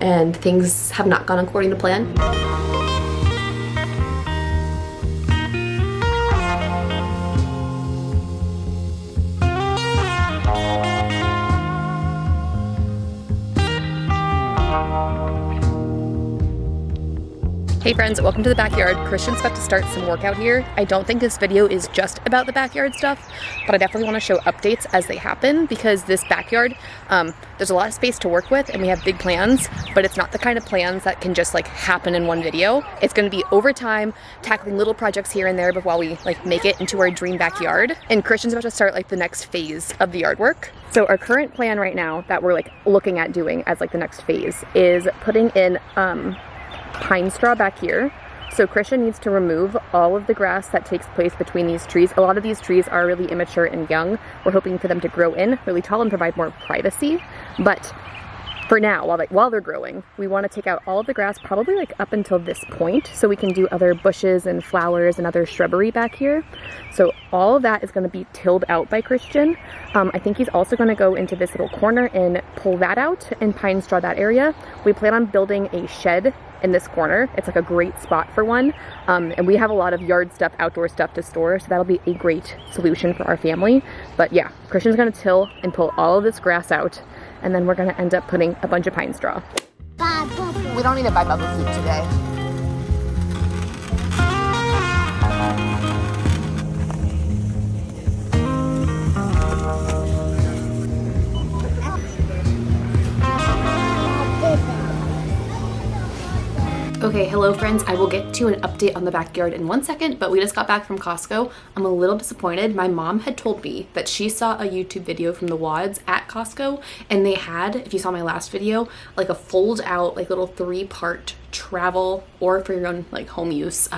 and things have not gone according to plan. Hey friends, welcome to the backyard. Christian's about to start some work out here. I don't think this video is just about the backyard stuff, but I definitely want to show updates as they happen because this backyard, there's a lot of space to work with and we have big plans, but it's not the kind of plans that can just like happen in one video. It's going to be over time, tackling little projects here and there, but while we like make it into our dream backyard. And Christian's about to start like the next phase of the yard work. So our current plan right now that we're like looking at doing as like the next phase is putting in pine straw back here. So Christian needs to remove all of the grass that takes place between these trees. A lot of these trees are really immature and young. We're hoping for them to grow in really tall and provide more privacy. But for now, while they're growing, we want to take out all of the grass, probably like up until this point, so we can do other bushes and flowers and other shrubbery back here. So all of that is going to be tilled out by Christian. I think he's also going to go into this little corner and pull that out and pine straw that area. We plan on building a shed in this corner. It's like a great spot for one. And we have a lot of yard stuff, outdoor stuff to store, so that'll be a great solution for our family. But yeah, Christian's going to till and pull all of this grass out, and then we're going to end up putting a bunch of pine straw. We don't need to buy bubble food today. Okay, hello friends. I will get to an update on the backyard in 1 second, but we just got back from Costco. I'm a little disappointed. My mom had told me that she saw a YouTube video from the Wads at Costco, and they had, if you saw my last video, like a fold out, like little 3-part travel or for your own like home use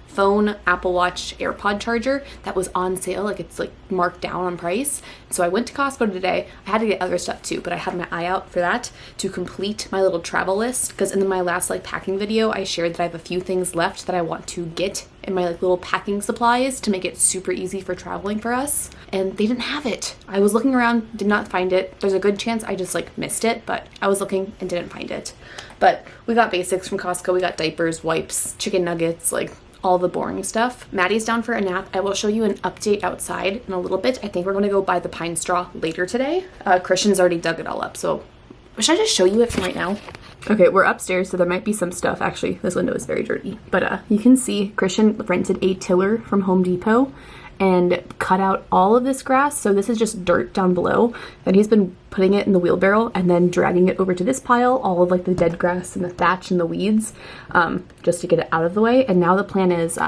phone, Apple Watch, AirPod charger that was on sale. Like it's like marked down on price. So I went to Costco today. I had to get other stuff too, but I had my eye out for that to complete my little travel list, because in my last like packing video I shared that I have a few things left that I want to get in my like little packing supplies to make it super easy for traveling for us, and they didn't have it. I was looking around, did not find it. There's a good chance I just like missed it, but I was looking and didn't find it. But we got basics from Costco. We got diapers, wipes, chicken nuggets, like all the boring stuff. Maddie's down for a nap. I will show you an update outside in a little bit. I think we're going to go buy the pine straw later today. Christian's already dug it all up, so should I just show you it from right now? Okay, we're upstairs, so there might be some stuff. Actually, this window is very dirty, but you can see Christian rented a tiller from Home Depot and cut out all of this grass. So this is just dirt down below. Then he's been putting it in the wheelbarrow and then dragging it over to this pile, all of like the dead grass and the thatch and the weeds, just to get it out of the way. And now the plan is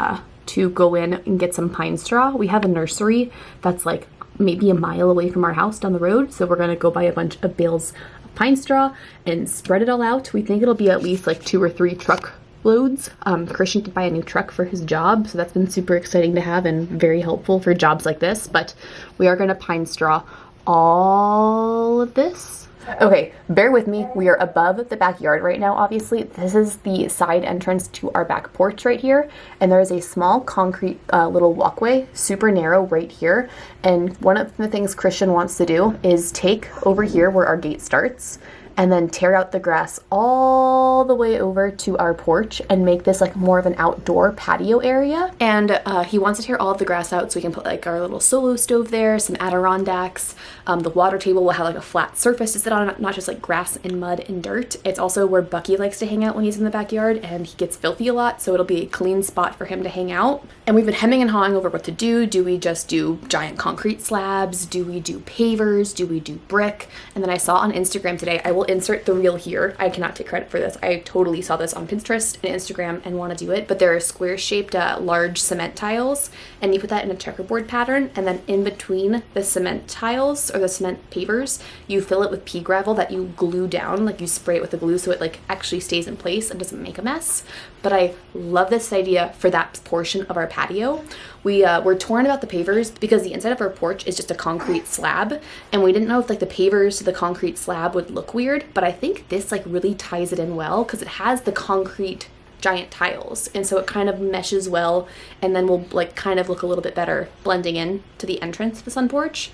to go in and get some pine straw. We have a nursery that's like maybe a mile away from our house down the road. So we're gonna go buy a bunch of bales of pine straw and spread it all out. We think it'll be at least like 2 or 3 truck loads. Christian did buy a new truck for his job, so that's been super exciting to have and very helpful for jobs like this. But we are going to pine straw all of this. Okay, bear with me. We are above the backyard right now, obviously. This is the side entrance to our back porch right here, and there is a small concrete little walkway, super narrow right here. And one of the things Christian wants to do is take over here where our gate starts and then tear out the grass all the way over to our porch and make this like more of an outdoor patio area. And he wants to tear all of the grass out so we can put like our little solo stove there, some Adirondacks. The water table will have like a flat surface to sit on, not just like grass and mud and dirt. It's also where Bucky likes to hang out when he's in the backyard, and he gets filthy a lot, so it'll be a clean spot for him to hang out. And we've been hemming and hawing over what to do. Do we just do giant concrete slabs? Do we do pavers? Do we do brick? And then I saw on Instagram today, I will insert the reel here. I cannot take credit for this. I totally saw this on Pinterest and Instagram and want to do it, but there are square shaped large cement tiles, and you put that in a checkerboard pattern, and then in between the cement tiles or the cement pavers, you fill it with pea gravel that you glue down, like you spray it with the glue so it like actually stays in place and doesn't make a mess. But I love this idea for that portion of our patio. We're torn about the pavers because the inside of our porch is just a concrete slab, and we didn't know if like the pavers to the concrete slab would look weird, but I think this like really ties it in well because it has the concrete giant tiles, and so it kind of meshes well, and then will like kind of look a little bit better blending in to the entrance of the sun porch.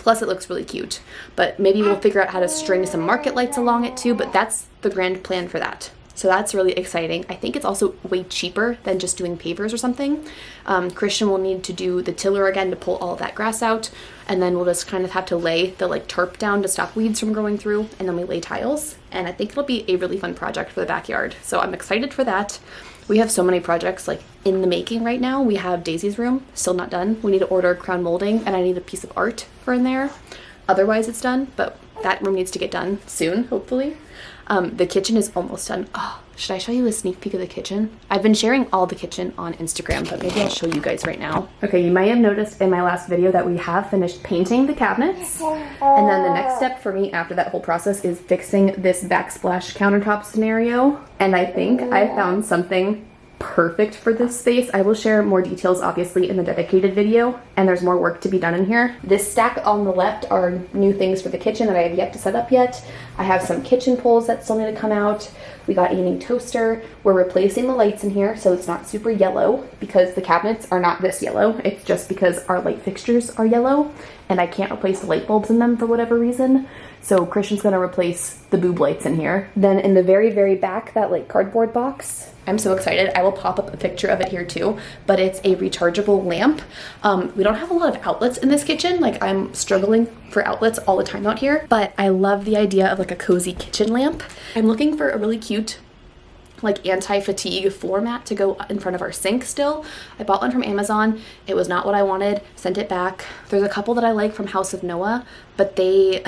Plus it looks really cute, but maybe we'll figure out how to string some market lights along it too, but that's the grand plan for that. So that's really exciting. I think it's also way cheaper than just doing pavers or something. Christian will need to do the tiller again to pull all of that grass out, and then we'll just kind of have to lay the like tarp down to stop weeds from growing through, and then we lay tiles. And I think it'll be a really fun project for the backyard. So I'm excited for that. We have so many projects like in the making right now. We have Daisy's room, still not done. We need to order crown molding, and I need a piece of art for in there. Otherwise it's done, but that room needs to get done soon, hopefully. The kitchen is almost done. Oh, should I show you a sneak peek of the kitchen? I've been sharing all the kitchen on Instagram, but maybe I'll show you guys right now. Okay, you might have noticed in my last video that we have finished painting the cabinets. And then the next step for me after that whole process is fixing this backsplash countertop scenario. And I think I found something perfect for this space. I will share more details obviously in the dedicated video, and there's more work to be done in here. This stack on the left are new things for the kitchen that I have yet to set up yet. I have some kitchen poles that still need to come out. We got a new toaster. We're replacing the lights in here so it's not super yellow, because the cabinets are not this yellow. It's just because our light fixtures are yellow and I can't replace the light bulbs in them for whatever reason. So Christian's gonna replace the boob lights in here. Then in the very, very back, that like cardboard box, I'm so excited. I will pop up a picture of it here too, but it's a rechargeable lamp. We don't have a lot of outlets in this kitchen. Like I'm struggling for outlets all the time out here, but I love the idea of like a cozy kitchen lamp. I'm looking for a really cute like anti-fatigue floor mat to go in front of our sink still. I bought one from Amazon. It was not what I wanted, sent it back. There's a couple that I like from House of Noah, but they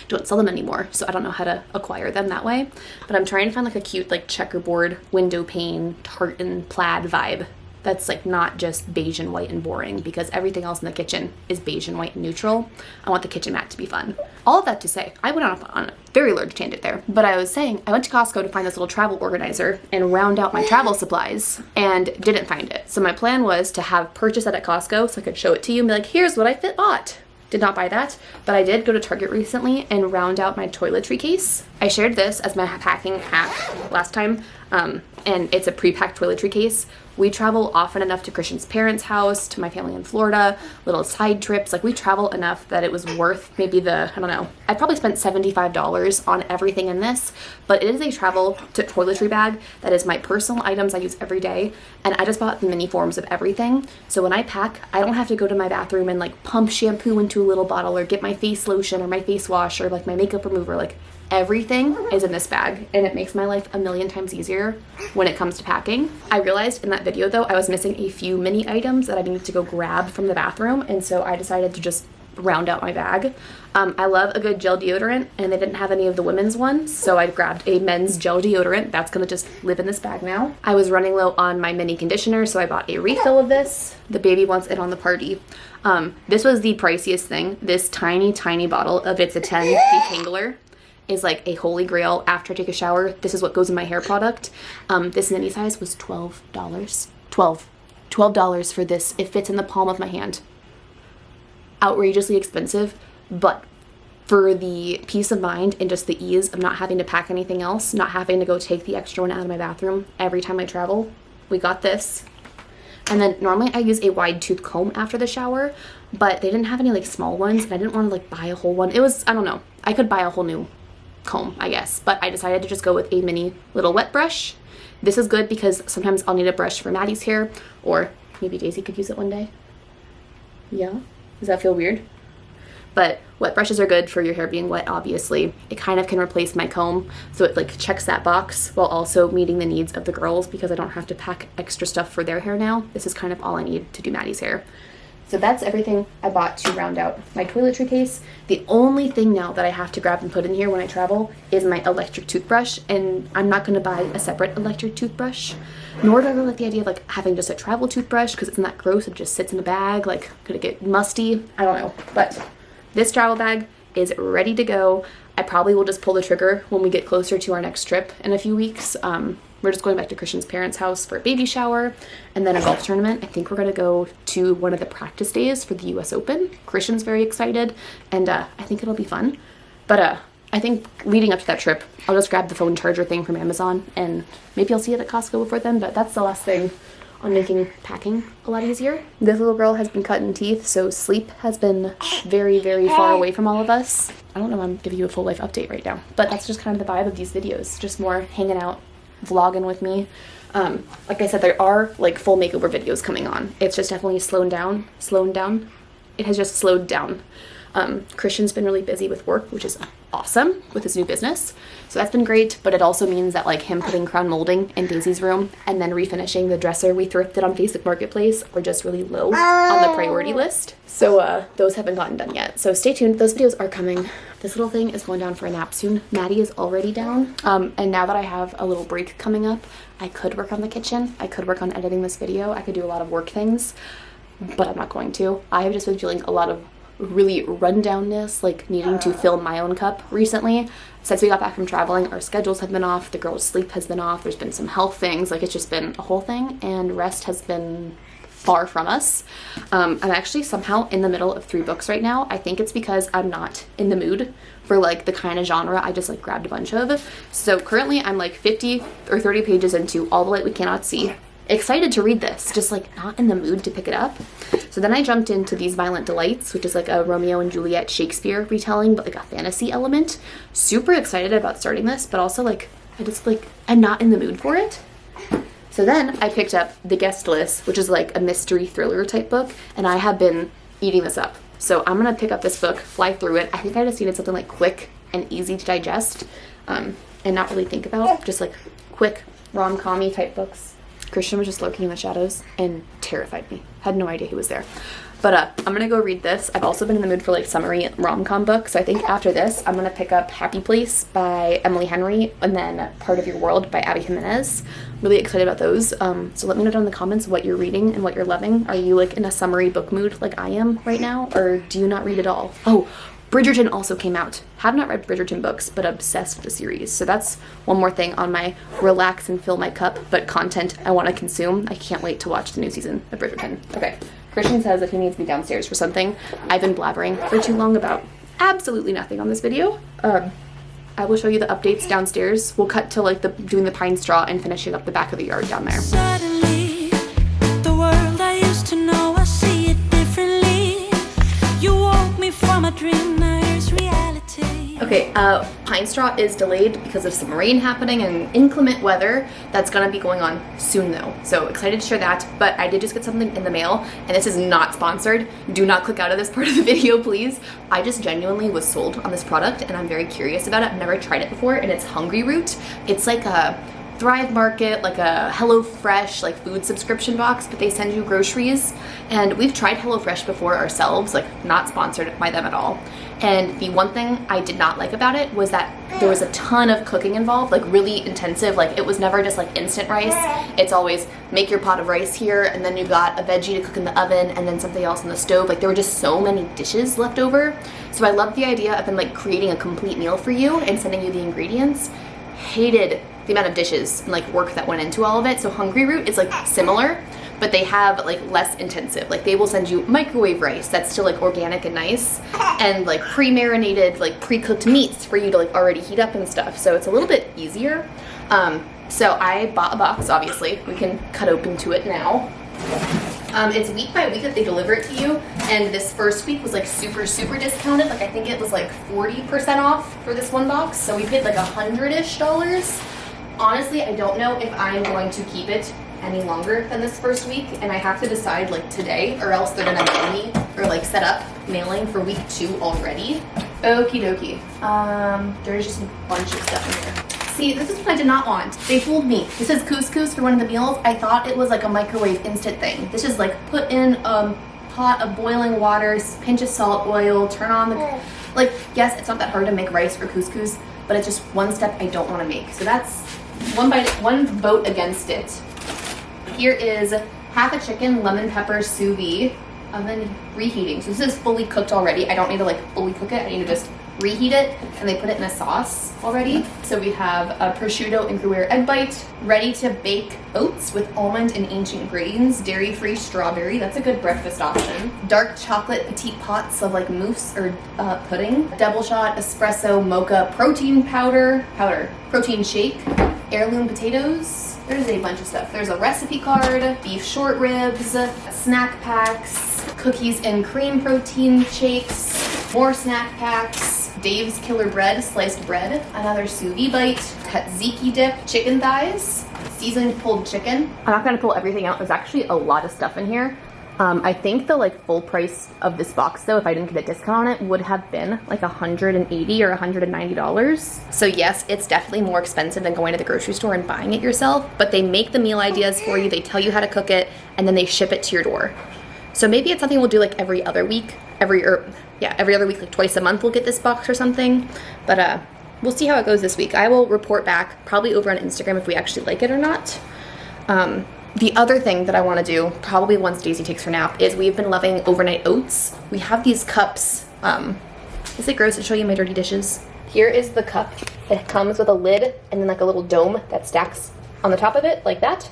don't sell them anymore, so I don't know how to acquire them that way. But I'm trying to find like a cute like checkerboard window pane tartan plaid vibe that's like not just beige and white and boring, because everything else in the kitchen is beige and white and neutral. I want the kitchen mat to be fun. All of that to say, I went on a very large tangent there, but I was saying I went to Costco to find this little travel organizer and round out my travel supplies and didn't find it. So my plan was to have purchased that at Costco so I could show it to you and be like, here's what I bought. Did not buy that, but I did go to Target recently and round out my toiletry case. I shared this as my packing hack last time, and it's a pre-packed toiletry case. We travel often enough to Christian's parents' house, to my family in Florida, little side trips. Like we travel enough that it was worth maybe I don't know. I probably spent $75 on everything in this, but it is a travel to toiletry bag that is my personal items I use every day. And I just bought the mini forms of everything. So when I pack, I don't have to go to my bathroom and like pump shampoo into a little bottle or get my face lotion or my face wash or like my makeup remover. Like everything is in this bag, and it makes my life a million times easier when it comes to packing. I realized in that video though, I was missing a few mini items that I needed to go grab from the bathroom, and so I decided to just round out my bag. I love a good gel deodorant, and they didn't have any of the women's ones, so I grabbed a men's gel deodorant. That's gonna just live in this bag now. I was running low on my mini conditioner, so I bought a refill of this. The baby wants it on the party. This was the priciest thing. This tiny bottle of It's a 10 detangler is like a holy grail after I take a shower. This is what goes in my hair product. This mini size was $12. $12 for this. It fits in the palm of my hand. Outrageously expensive, but for the peace of mind and just the ease of not having to pack anything else, not having to go take the extra one out of my bathroom every time I travel, we got this. And then normally I use a wide tooth comb after the shower, but they didn't have any like small ones, and I didn't want to like buy a whole one. It was, I don't know, I could buy a whole new comb, I guess, but I decided to just go with a mini little wet brush. This is good because sometimes I'll need a brush for Maddie's hair, or maybe Daisy could use it one day. Yeah, does that feel weird? But wet brushes are good for your hair being wet, obviously. It kind of can replace my comb, so it like checks that box while also meeting the needs of the girls, because I don't have to pack extra stuff for their hair now. This is kind of all I need to do Maddie's hair. So that's everything I bought to round out my toiletry case. The only thing now that I have to grab and put in here when I travel is my electric toothbrush, and I'm not going to buy a separate electric toothbrush, nor do I really like the idea of like having just a travel toothbrush, because it's not that gross. It just sits in a bag, like could it get musty? I don't know, but this travel bag is ready to go. I probably will just pull the trigger when we get closer to our next trip in a few weeks. We're just going back to Christian's parents' house for a baby shower and then a golf tournament. I think we're gonna go to one of the practice days for the US Open. Christian's very excited, and I think it'll be fun. But I think leading up to that trip, I'll just grab the phone charger thing from Amazon, and maybe I'll see it at Costco before then, but that's the last thing on making packing a lot easier. This little girl has been cutting teeth, so sleep has been very, very far away from all of us. I don't know if I'm giving you a full life update right now, but that's just kind of the vibe of these videos. Just more hanging out, vlogging with me. Like I said, there are like full makeover videos coming on. It's just definitely slowed down. It has just slowed down. Christian's been really busy with work, which is awesome with his new business. So that's been great, but it also means that like him putting crown molding in Daisy's room and then refinishing the dresser we thrifted on Facebook Marketplace are just really low on the priority list. So those haven't gotten done yet. So stay tuned. Those videos are coming. This little thing is going down for a nap soon. Maddie is already down. And now that I have a little break coming up, I could work on the kitchen. I could work on editing this video. I could do a lot of work things, but I'm not going to. I have just been feeling a lot of really rundownness, like needing to fill my own cup recently. Since we got back from traveling, our schedules have been off, the girls' sleep has been off, there's been some health things, like it's just been a whole thing, and rest has been far from us. I'm actually somehow in the middle of 3 books right now. I think it's because I'm not in the mood for like the kind of genre I just like grabbed a bunch of. So currently I'm like 50 or 30 pages into All the Light We Cannot See. Excited to read this, just like not in the mood to pick it up. So then I jumped into These Violent Delights, which is like a Romeo and Juliet Shakespeare retelling, but like a fantasy element. Super excited about starting this, but also like I'm not in the mood for it. So then I picked up The Guest List, which is like a mystery thriller type book, and I have been eating this up. So I'm gonna pick up this book, fly through it. I think I just needed something like quick and easy to digest, and not really think about, just like quick rom-com-y type books. Christian was just lurking in the shadows and terrified me. Had no idea he was there. But I'm gonna go read this. I've also been in the mood for like summery rom-com books. So I think after this, I'm gonna pick up Happy Place by Emily Henry and then Part of Your World by Abby Jimenez. Really excited about those. So let me know down in the comments what you're reading and what you're loving. Are you like in a summery book mood like I am right now? Or do you not read at all? Oh, Bridgerton also came out. Have not read Bridgerton books, but obsessed with the series. So that's one more thing on my relax and fill my cup, but content I want to consume. I can't wait to watch the new season of Bridgerton. Okay, Christian says that he needs me downstairs for something. I've been blabbering for too long about absolutely nothing on this video. I will show you the updates downstairs. We'll cut to like doing the pine straw and finishing up the back of the yard down there. Suddenly, the world I used to know, I see it differently. You woke me from a dream, now here's reality. Okay, pine straw is delayed because of some rain happening and inclement weather. That's gonna be going on soon though. So excited to share that, but I did just get something in the mail and this is not sponsored. Do not click out of this part of the video, please. I just genuinely was sold on this product and I'm very curious about it. I've never tried it before and it's Hungryroot. It's like a Thrive Market, like a HelloFresh like food subscription box, but they send you groceries. And we've tried HelloFresh before ourselves, like not sponsored by them at all. And the one thing I did not like about it was that there was a ton of cooking involved, like really intensive. Like it was never just like instant rice. It's always make your pot of rice here and then you got a veggie to cook in the oven and then something else on the stove. Like there were just so many dishes left over. So I loved the idea of them like creating a complete meal for you and sending you the ingredients. Hated the amount of dishes and like work that went into all of it. So Hungryroot is like similar, but they have like less intensive. Like they will send you microwave rice that's still like organic and nice and like pre-marinated, like pre-cooked meats for you to like already heat up and stuff. So it's a little bit easier. So I bought a box, obviously. We can cut open to it now. It's week by week that they deliver it to you, and this first week was like super discounted. Like I think it was like 40% off for this one box, so we paid like $100-ish. Honestly, I don't know if I'm going to keep it any longer than this first week, and I have to decide like today or else they're gonna mail me or like set up mailing for week 2 already. Okie dokie. There's just a bunch of stuff in here. See, this is what I did not want. They fooled me. This is couscous for one of the meals. I thought it was like a microwave instant thing. This is like put in a pot of boiling water, pinch of salt, oil, turn on the... Like, yes, it's not that hard to make rice for couscous, but it's just one step I don't want to make. So that's one vote against it. Here is half a chicken, lemon pepper sous vide, oven reheating. So this is fully cooked already. I don't need to like fully cook it. I need to just reheat it, and they put it in a sauce already. So we have a prosciutto and Gruyere egg bite, ready to bake oats with almond and ancient grains, dairy-free strawberry, that's a good breakfast option, dark chocolate petite pots of like mousse or pudding, double shot espresso mocha protein powder, protein shake, heirloom potatoes, There's a bunch of stuff. There's a recipe card, beef short ribs, snack packs, cookies and cream protein shakes, more snack packs, Dave's Killer Bread, sliced bread, another sous vide bite, tzatziki dip, chicken thighs, seasoned pulled chicken. I'm not gonna pull everything out. There's actually a lot of stuff in here. I think the full price of this box though, if I didn't get a discount on it, would have been like $180 or $190. So yes, it's definitely more expensive than going to the grocery store and buying it yourself, but they make the meal ideas for you, they tell you how to cook it, and then they ship it to your door. So maybe it's something we'll do like every other week, every other week, like twice a month we'll get this box or something. But we'll see how it goes this week. I will report back probably over on Instagram if we actually like it or not. The other thing that I want to do, probably once Daisy takes her nap, is we've been loving overnight oats. We have these cups. Is it gross to show you my dirty dishes? Here is the cup. It comes with a lid and then like a little dome that stacks on the top of it like that.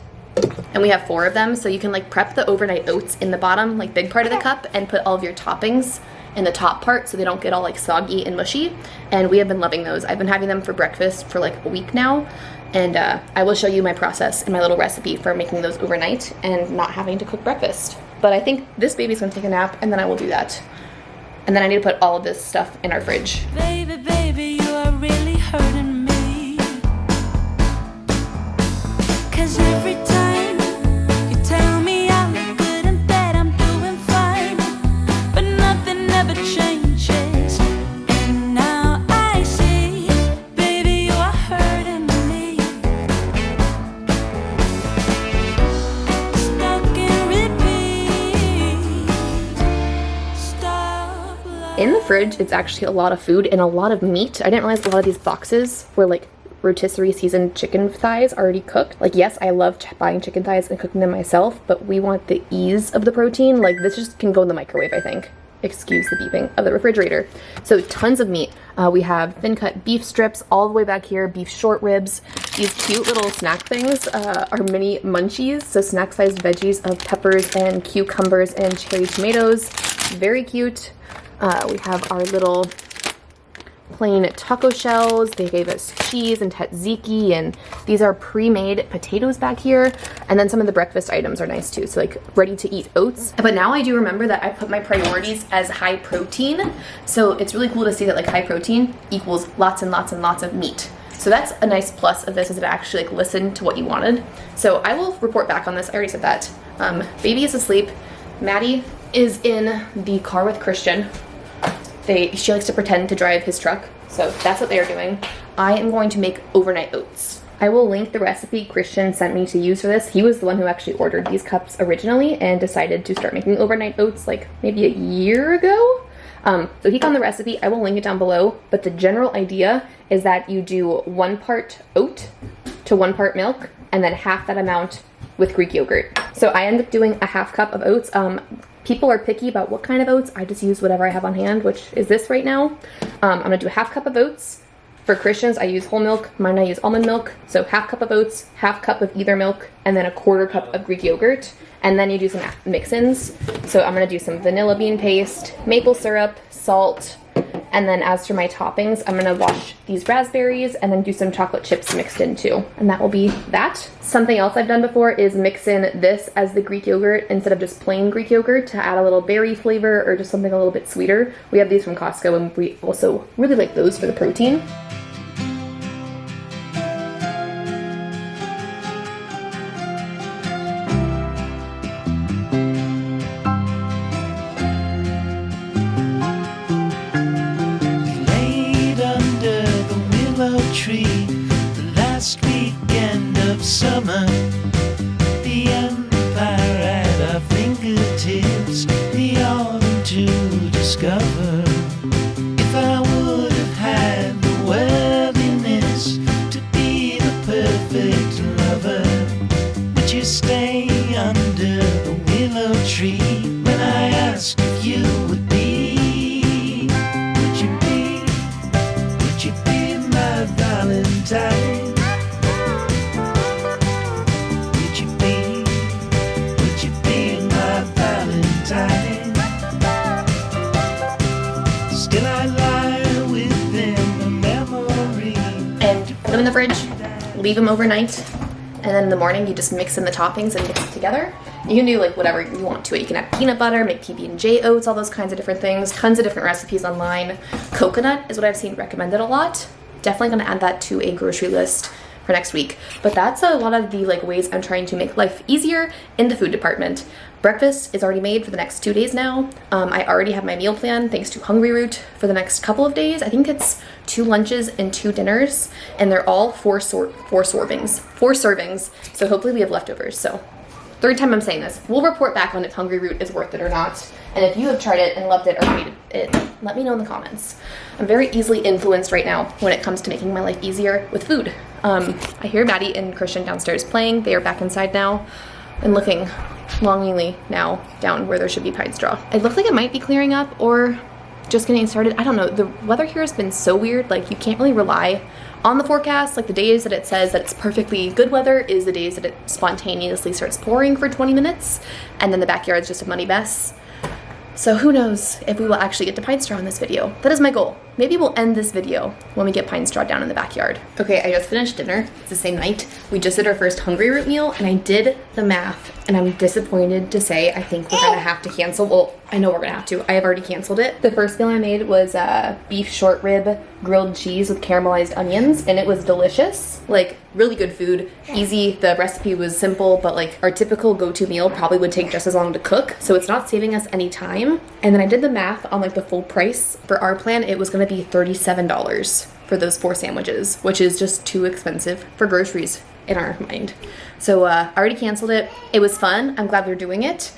And we have 4 of them, so you can like prep the overnight oats in the bottom, like big part of the cup, and put all of your toppings in the top part so they don't get all like soggy and mushy. And we have been loving those. I've been having them for breakfast for like a week now. And I will show you my process and my little recipe for making those overnight and not having to cook breakfast. But I think this baby's gonna take a nap and then I will do that. And then I need to put all of this stuff in our fridge. Baby, baby, you are really hurting me. 'Cause every time you tell me I look good in bed, I'm doing fine. But nothing ever changes. And now I see, baby, you are hurting me. Stuck in repeat. Stop loving. In the fridge, it's actually a lot of food and a lot of meat. I didn't realize a lot of these boxes were like rotisserie seasoned chicken thighs already cooked. Like, yes, I love buying chicken thighs and cooking them myself, but we want the ease of the protein. Like, this just can go in the microwave, I think. Excuse the beeping of the refrigerator. So tons of meat. We have thin cut beef strips all the way back here, beef short ribs. These cute little snack things are mini munchies, so snack sized veggies of peppers and cucumbers and cherry tomatoes. Very cute. We have our little plain taco shells. They gave us cheese and tzatziki, and these are pre-made potatoes back here. And then some of the breakfast items are nice too, so like ready to eat oats. But now I do remember that I put my priorities as high protein, so it's really cool to see that like high protein equals lots and lots and lots of meat. So that's a nice plus of this, is it actually like listened to what you wanted. So I will report back on this. I already said that. Baby is asleep. Maddie is in the car with Christian. She likes to pretend to drive his truck, so that's what they are doing. I am going to make overnight oats. I will link the recipe Christian sent me to use for this. He was the one who actually ordered these cups originally and decided to start making overnight oats like maybe a year ago. So he found the recipe. I will link it down below, but the general idea is that you do 1 part oat to 1 part milk and then half that amount with Greek yogurt. So I end up doing a half cup of oats. People are picky about what kind of oats. I just use whatever I have on hand, which is this right now. I'm gonna do a half cup of oats. For Christians, I use whole milk. Mine, I use almond milk. So half cup of oats, half cup of either milk, and then a 1/4 cup of Greek yogurt. And then you do some mix-ins. So I'm gonna do some vanilla bean paste, maple syrup, salt, and then as for my toppings, I'm gonna wash these raspberries and then do some chocolate chips mixed in too. And that will be that. Something else I've done before is mix in this as the Greek yogurt instead of just plain Greek yogurt to add a little berry flavor or just something a little bit sweeter. We have these from Costco and we also really like those for the protein. Tree, the last weekend of summer, the empire at our fingertips, the autumn to discover. If I would have had the worthiness to be the perfect lover, would you stay under the willow tree when I asked if you would be? Would you be my Valentine? Would you be my Valentine? Still I lie within the memory. And put them in the fridge, leave them overnight, And then in the morning, you just mix in the toppings and mix it together. You can do like whatever you want to it. You can add peanut butter, make PB&J oats, all those kinds of different things. Tons of different recipes online. Coconut is what I've seen recommended a lot. Definitely gonna add that to a grocery list for next week. But that's a lot of the like ways I'm trying to make life easier in the food department. Breakfast is already made for the next 2 days now. I already have my meal plan thanks to Hungryroot for the next couple of days. I think it's 2 lunches and 2 dinners, and they're all four servings. So hopefully we have leftovers. So 3rd time I'm saying this. We'll report back on if Hungryroot is worth it or not. And if you have tried it and loved it or hated it, let me know in the comments. I'm very easily influenced right now when it comes to making my life easier with food. I hear Maddie and Christian downstairs playing. They are back inside now and looking longingly now down where there should be pine straw. It looks like it might be clearing up or just getting started. I don't know. The weather here has been so weird. Like, you can't really rely on the forecast. Like, the days that it says that it's perfectly good weather is the days that it spontaneously starts pouring for 20 minutes, and then the backyard's just a muddy mess. So who knows if we will actually get to pine straw in this video. That is my goal. Maybe we'll end this video when we get pine straw down in the backyard. Okay, I just finished dinner. It's the same night. We just did our first Hungryroot meal, and I did the math, and I'm disappointed to say I think we're gonna have to cancel. Well, I know we're gonna have to. I have already canceled it. The first meal I made was beef short rib grilled cheese with caramelized onions, and it was delicious. Like, really good food, easy. The recipe was simple, but like our typical go-to meal probably would take just as long to cook, so it's not saving us any time. And then I did the math on like the full price for our plan. It was gonna be $37 for those 4 sandwiches, which is just too expensive for groceries in our mind. So I already canceled it. It was fun. I'm glad we're doing it.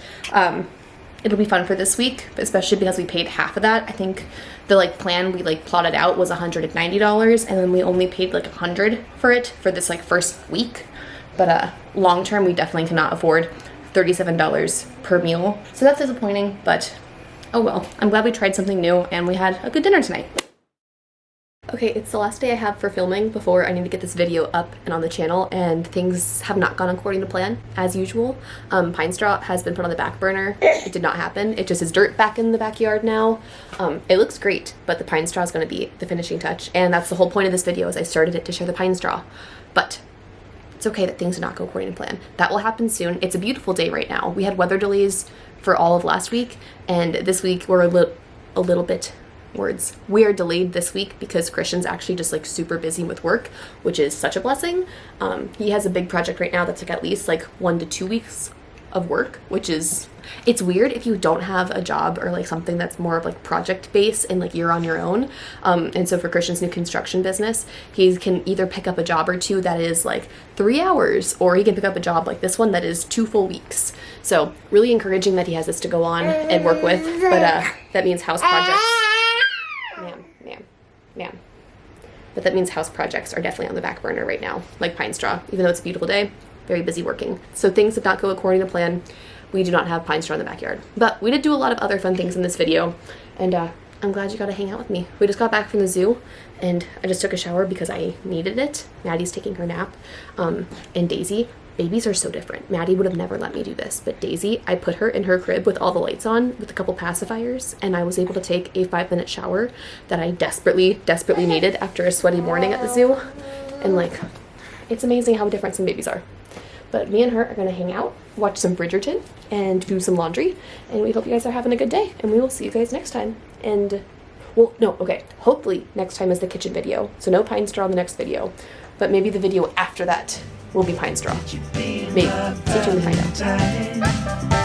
It'll be fun for this week, especially because we paid half of that. I think the like plan we like plotted out was $190, and then we only paid like $100 for it for this like first week. But long term, we definitely cannot afford $37 per meal. So that's disappointing, but oh well. I'm glad we tried something new and we had a good dinner tonight. Okay, it's the last day I have for filming before I need to get this video up and on the channel, and things have not gone according to plan, as usual. Pine straw has been put on the back burner. It did not happen. It just is dirt back in the backyard now. It looks great, but the pine straw is going to be the finishing touch, and that's the whole point of this video, is I started it to show the pine straw. But it's okay that things did not go according to plan. That will happen soon. It's a beautiful day right now. We had weather delays for all of last week, and this week we're a little bit we are delayed this week because Christian's actually just like super busy with work, which is such a blessing. He has a big project right now that's like at least like 1 to 2 weeks of work, which is, it's weird if you don't have a job or like something that's more of like project based and like you're on your own. And so for Christian's new construction business, he can either pick up a job or 2 that is like 3 hours, or he can pick up a job like this one that is 2 full weeks. So really encouraging that he has this to go on and work with, but that means house projects. Ma'am. But that means house projects are definitely on the back burner right now, like pine straw. Even though it's a beautiful day, very busy working. So things did not go according to plan. We do not have pine straw in the backyard. But we did do a lot of other fun things in this video, and I'm glad you got to hang out with me. We just got back from the zoo, and I just took a shower because I needed it. Maddie's taking her nap, and Daisy. Babies are so different. Maddie would have never let me do this, but Daisy, I put her in her crib with all the lights on with a couple pacifiers, and I was able to take a 5-minute shower that I desperately needed after a sweaty morning at the zoo. And like, it's amazing how different some babies are. But me and her are gonna hang out, watch some Bridgerton, and do some laundry, and we hope you guys are having a good day, and we will see you guys next time. And, well, no, okay, hopefully next time is the kitchen video, so no pine straw in the next video, but maybe the video after that will be pine straw. Maybe. Stay tuned to find out.